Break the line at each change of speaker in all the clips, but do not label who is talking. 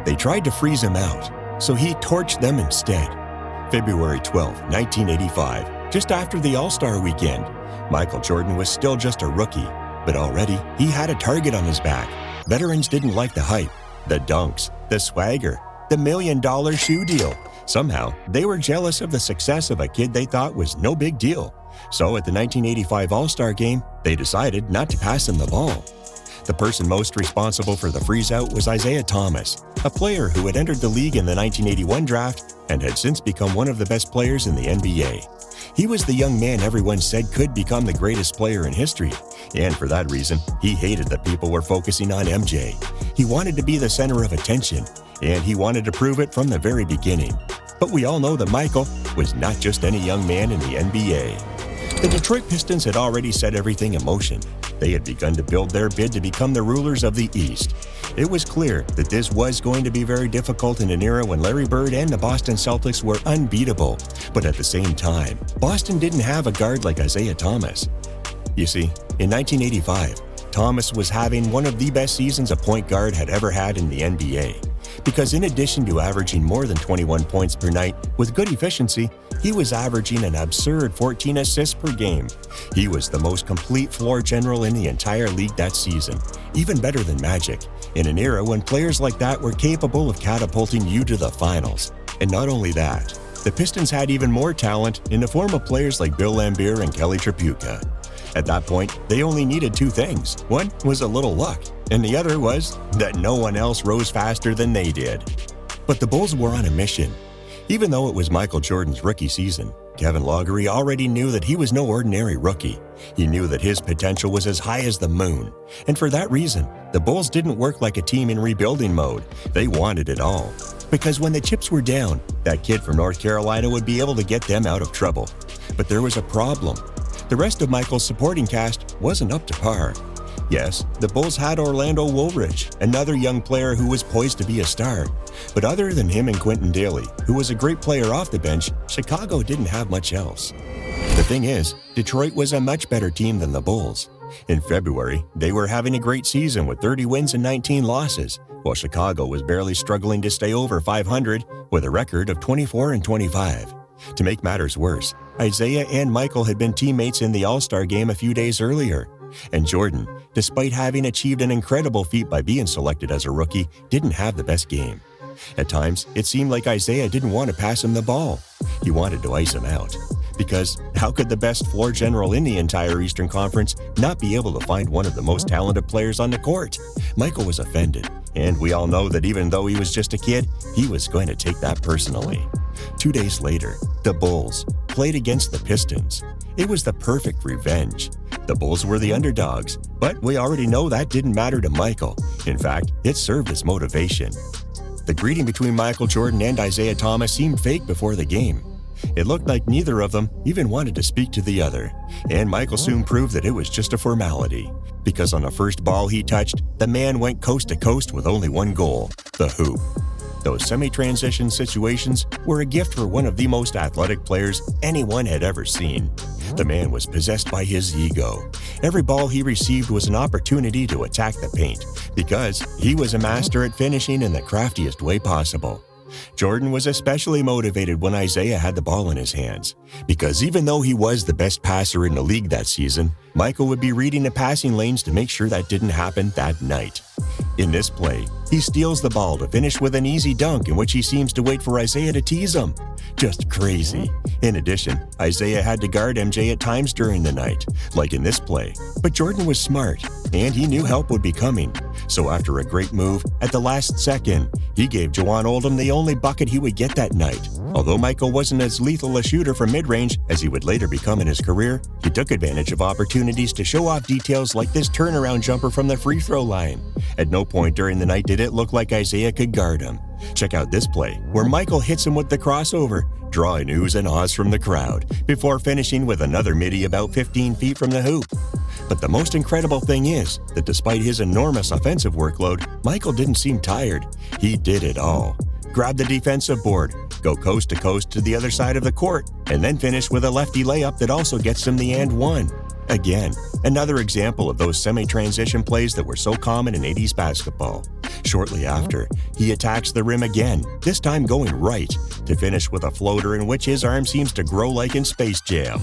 They tried to freeze him out, so he torched them instead. February 12, 1985, just after the All-Star weekend, Michael Jordan was still just a rookie, but already he had a target on his back. Veterans didn't like the hype, the dunks, the swagger, the $1 million shoe deal. Somehow, they were jealous of the success of a kid they thought was no big deal. So at the 1985 All-Star game, they decided not to pass him the ball. The person most responsible for the freeze-out was Isiah Thomas, a player who had entered the league in the 1981 draft and had since become one of the best players in the NBA. He was the young man everyone said could become the greatest player in history, and for that reason, he hated that people were focusing on MJ. He wanted to be the center of attention, and he wanted to prove it from the very beginning. But we all know that Michael was not just any young man in the NBA. The Detroit Pistons had already set everything in motion. They had begun to build their bid to become the rulers of the East. It was clear that this was going to be very difficult in an era when Larry Bird and the Boston Celtics were unbeatable. But at the same time, Boston didn't have a guard like Isiah Thomas. You see, in 1985, Thomas was having one of the best seasons a point guard had ever had in the NBA. Because in addition to averaging more than 21 points per night with good efficiency, he was averaging an absurd 14 assists per game. He was the most complete floor general in the entire league that season, even better than Magic, in an era when players like that were capable of catapulting you to the finals. And not only that, the Pistons had even more talent in the form of players like Bill Laimbeer and Kelly Tripucka. At that point, they only needed two things. One was a little luck, and the other was that no one else rose faster than they did. But the Bulls were on a mission. Even though it was Michael Jordan's rookie season, Kevin Loughery already knew that he was no ordinary rookie. He knew that his potential was as high as the moon. And for that reason, the Bulls didn't work like a team in rebuilding mode. They wanted it all. Because when the chips were down, that kid from North Carolina would be able to get them out of trouble. But there was a problem. The rest of Michael's supporting cast wasn't up to par. Yes, the Bulls had Orlando Woolridge, another young player who was poised to be a star. But other than him and Quentin Daly, who was a great player off the bench, Chicago didn't have much else. The thing is, Detroit was a much better team than the Bulls. In February, they were having a great season with 30 wins and 19 losses, while Chicago was barely struggling to stay over 500 with a record of 24-25. To make matters worse, Isiah and Michael had been teammates in the All-Star game a few days earlier. And Jordan, despite having achieved an incredible feat by being selected as a rookie, didn't have the best game. At times, it seemed like Isiah didn't want to pass him the ball. He wanted to ice him out. Because how could the best floor general in the entire Eastern Conference not be able to find one of the most talented players on the court? Michael was offended, and we all know that even though he was just a kid, he was going to take that personally. 2 days later, the Bulls played against the Pistons. It was the perfect revenge. The Bulls were the underdogs, but we already know that didn't matter to Michael. In fact, it served as motivation. The greeting between Michael Jordan and Isiah Thomas seemed fake before the game. It looked like neither of them even wanted to speak to the other, and Michael soon proved that it was just a formality. Because on the first ball he touched, the man went coast to coast with only one goal, the hoop. Those semi-transition situations were a gift for one of the most athletic players anyone had ever seen. The man was possessed by his ego. Every ball he received was an opportunity to attack the paint, because he was a master at finishing in the craftiest way possible. Jordan was especially motivated when Isiah had the ball in his hands, because even though he was the best passer in the league that season, Michael would be reading the passing lanes to make sure that didn't happen that night. In this play, he steals the ball to finish with an easy dunk in which he seems to wait for Isiah to tease him. Just crazy. In addition, Isiah had to guard MJ at times during the night, like in this play. But Jordan was smart, and he knew help would be coming. So after a great move, at the last second, he gave Juwan Oldham the only bucket he would get that night. Although Michael wasn't as lethal a shooter from mid-range as he would later become in his career, he took advantage of opportunities to show off details like this turnaround jumper from the free throw line. At no point during the night did it look like Isiah could guard him. Check out this play, where Michael hits him with the crossover, drawing oohs and ahs from the crowd, before finishing with another midi about 15 feet from the hoop. But the most incredible thing is that despite his enormous offensive workload, Michael didn't seem tired. He did it all. Grab the defensive board, go coast to the other side of the court, and then finish with a lefty layup that also gets him the and one. Again, another example of those semi-transition plays that were so common in 80s basketball. Shortly after, he attacks the rim again, this time going right, to finish with a floater in which his arm seems to grow like in Space Jam.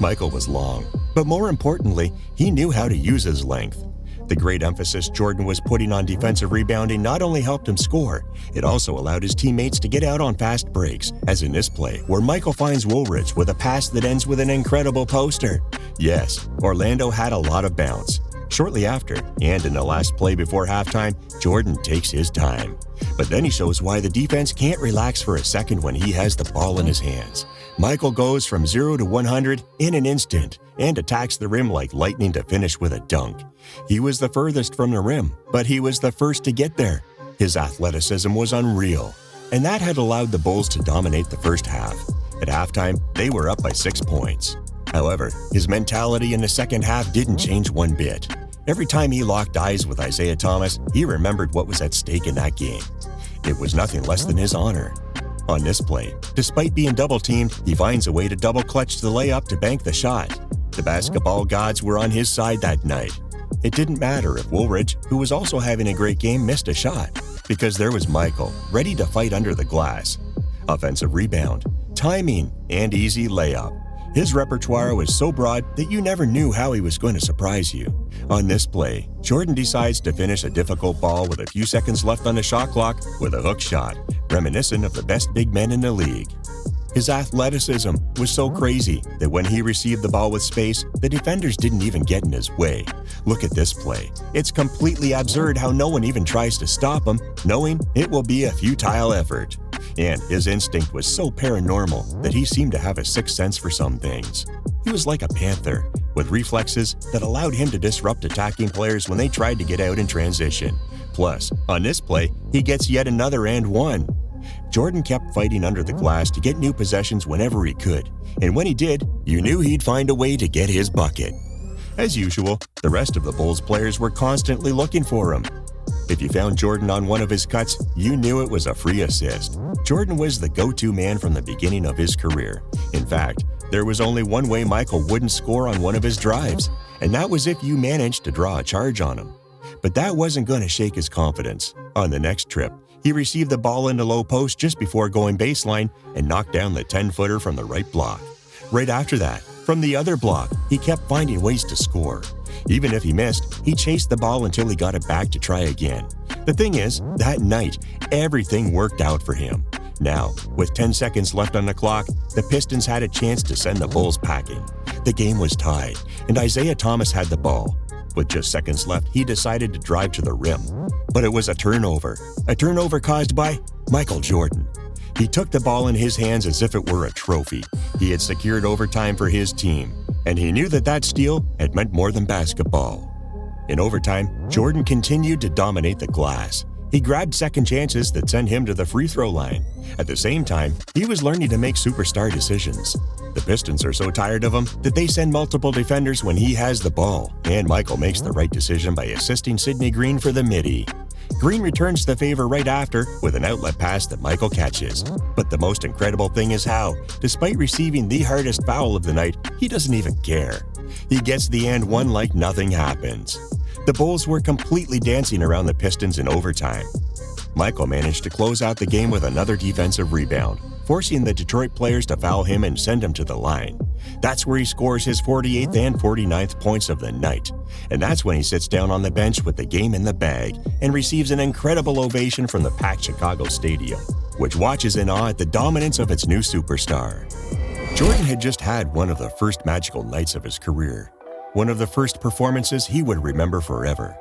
Michael was long, but more importantly, he knew how to use his length. The great emphasis Jordan was putting on defensive rebounding not only helped him score, it also allowed his teammates to get out on fast breaks, as in this play where Michael finds Woolridge with a pass that ends with an incredible poster. Yes, Orlando had a lot of bounce. Shortly after, and in the last play before halftime, Jordan takes his time. But then he shows why the defense can't relax for a second when he has the ball in his hands. Michael goes from 0 to 100 in an instant and attacks the rim like lightning to finish with a dunk. He was the furthest from the rim, but he was the first to get there. His athleticism was unreal, and that had allowed the Bulls to dominate the first half. At halftime, they were up by 6 points. However, his mentality in the second half didn't change one bit. Every time he locked eyes with Isiah Thomas, he remembered what was at stake in that game. It was nothing less than his honor. On this play, despite being double-teamed, he finds a way to double-clutch the layup to bank the shot. The basketball gods were on his side that night. It didn't matter if Woolridge, who was also having a great game, missed a shot, because there was Michael, ready to fight under the glass. Offensive rebound, timing, and easy layup. His repertoire was so broad that you never knew how he was going to surprise you. On this play, Jordan decides to finish a difficult ball with a few seconds left on the shot clock with a hook shot, reminiscent of the best big men in the league. His athleticism was so crazy that when he received the ball with space, the defenders didn't even get in his way. Look at this play. It's completely absurd how no one even tries to stop him, knowing it will be a futile effort. And his instinct was so paranormal that he seemed to have a sixth sense for some things. He was like a panther, with reflexes that allowed him to disrupt attacking players when they tried to get out in transition. Plus, on this play, he gets yet another and one. Jordan kept fighting under the glass to get new possessions whenever he could, and when he did, you knew he'd find a way to get his bucket. As usual, the rest of the Bulls players were constantly looking for him. If you found Jordan on one of his cuts, you knew it was a free assist. Jordan was the go-to man from the beginning of his career. In fact, there was only one way Michael wouldn't score on one of his drives, and that was if you managed to draw a charge on him. But that wasn't going to shake his confidence. On the next trip, he received the ball in the low post just before going baseline and knocked down the 10-footer from the right block. Right after that, from the other block, he kept finding ways to score. Even if he missed, he chased the ball until he got it back to try again. The thing is, that night, everything worked out for him. Now, with 10 seconds left on the clock, the Pistons had a chance to send the Bulls packing. The game was tied, and Isiah Thomas had the ball. With just seconds left, he decided to drive to the rim. But it was a turnover caused by Michael Jordan. He took the ball in his hands as if it were a trophy. He had secured overtime for his team, and he knew that steal had meant more than basketball. In overtime, Jordan continued to dominate the glass. He grabbed second chances that sent him to the free throw line. At the same time, he was learning to make superstar decisions. The Pistons are so tired of him that they send multiple defenders when he has the ball, and Michael makes the right decision by assisting Sidney Green for the midi. Green returns the favor right after with an outlet pass that Michael catches. But the most incredible thing is how, despite receiving the hardest foul of the night, he doesn't even care. He gets the and one like nothing happens. The Bulls were completely dancing around the Pistons in overtime. Michael managed to close out the game with another defensive rebound, forcing the Detroit players to foul him and send him to the line. That's where he scores his 48th and 49th points of the night. And that's when he sits down on the bench with the game in the bag and receives an incredible ovation from the packed Chicago stadium, which watches in awe at the dominance of its new superstar. Jordan had just had one of the first magical nights of his career. One of the first performances he would remember forever.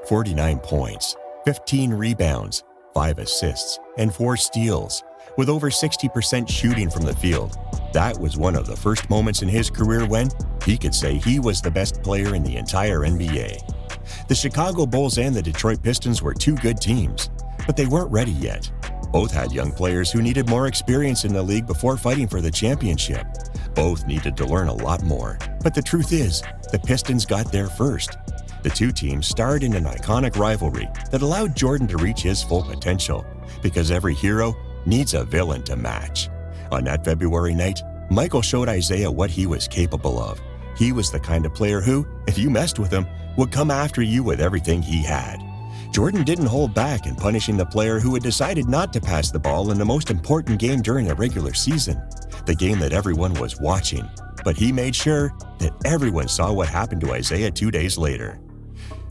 49 points, 15 rebounds, 5 assists, and 4 steals, with over 60% shooting from the field. That was one of the first moments in his career when he could say he was the best player in the entire NBA. The Chicago Bulls and the Detroit Pistons were two good teams, but they weren't ready yet. Both had young players who needed more experience in the league before fighting for the championship. Both needed to learn a lot more, but the truth is, the Pistons got there first. The two teams starred in an iconic rivalry that allowed Jordan to reach his full potential, because every hero needs a villain to match. On that February night, Michael showed Isiah what he was capable of. He was the kind of player who, if you messed with him, would come after you with everything he had. Jordan didn't hold back in punishing the player who had decided not to pass the ball in the most important game during a regular season, the game that everyone was watching. But he made sure that everyone saw what happened to Isiah 2 days later.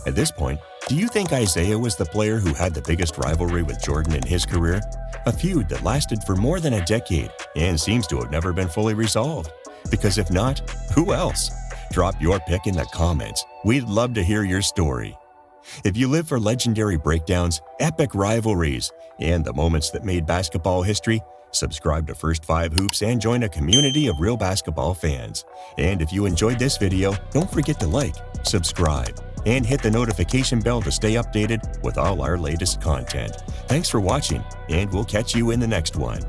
At this point, do you think Isiah was the player who had the biggest rivalry with Jordan in his career? A feud that lasted for more than a decade and seems to have never been fully resolved. Because if not, who else? Drop your pick in the comments. We'd love to hear your story. If you live for legendary breakdowns, epic rivalries, and the moments that made basketball history, subscribe to First 5 Hoops and join a community of real basketball fans. And if you enjoyed this video, don't forget to like, subscribe, and hit the notification bell to stay updated with all our latest content. Thanks for watching, and we'll catch you in the next one.